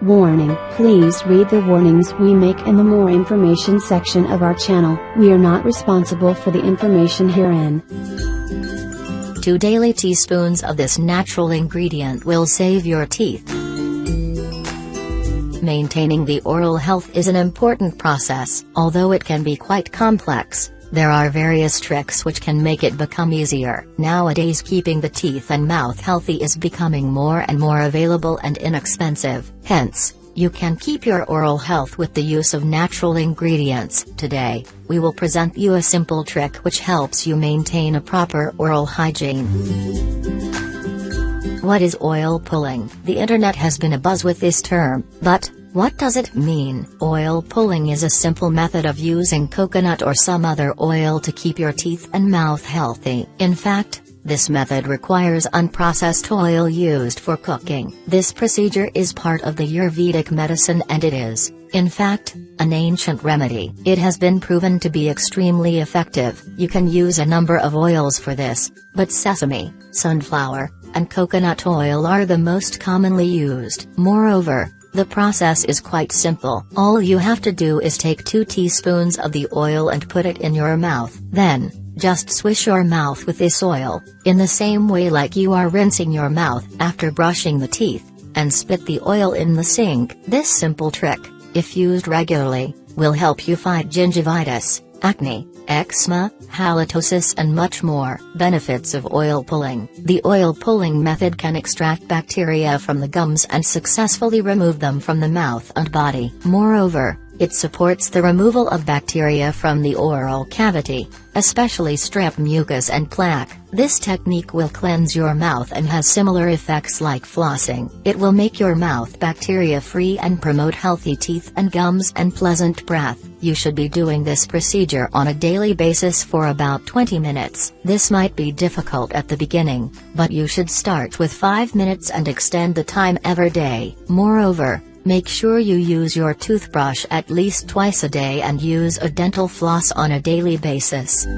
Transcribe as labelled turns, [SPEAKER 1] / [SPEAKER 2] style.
[SPEAKER 1] Warning: please read the warnings we make in the more information section of our channel. We are not responsible for the information herein.
[SPEAKER 2] 2 daily teaspoons of this natural ingredient will save your teeth. Maintaining the oral health is an important process. Although it can be quite complex, there are various tricks which can make it become easier. Nowadays, keeping the teeth and mouth healthy is becoming more and more available and inexpensive. Hence, you can keep your oral health with the use of natural ingredients. Today, we will present you a simple trick which helps you maintain a proper oral hygiene. What is oil pulling? The internet has been abuzz with this term, but what does it mean? Oil pulling is a simple method of using coconut or some other oil to keep your teeth and mouth healthy. In fact, this method requires unprocessed oil used for cooking. This procedure is part of the Ayurvedic medicine and it is, in fact, an ancient remedy. It has been proven to be extremely effective. You can use a number of oils for this, but sesame, sunflower, and coconut oil are the most commonly used. Moreover, the process is quite simple. All you have to do is take 2 teaspoons of the oil and put it in your mouth. Then, just swish your mouth with this oil, in the same way like you are rinsing your mouth after brushing the teeth, and spit the oil in the sink. This simple trick, if used regularly, will help you fight gingivitis, acne, eczema, halitosis and much more. Benefits of oil pulling. The oil pulling method can extract bacteria from the gums and successfully remove them from the mouth and body. Moreover, it supports the removal of bacteria from the oral cavity, especially strep mucus and plaque. This technique will cleanse your mouth and has similar effects like flossing. It will make your mouth bacteria-free and promote healthy teeth and gums and pleasant breath. You should be doing this procedure on a daily basis for about 20 minutes. This might be difficult at the beginning, but you should start with 5 minutes and extend the time every day. Moreover, make sure you use your toothbrush at least twice a day and use a dental floss on a daily basis.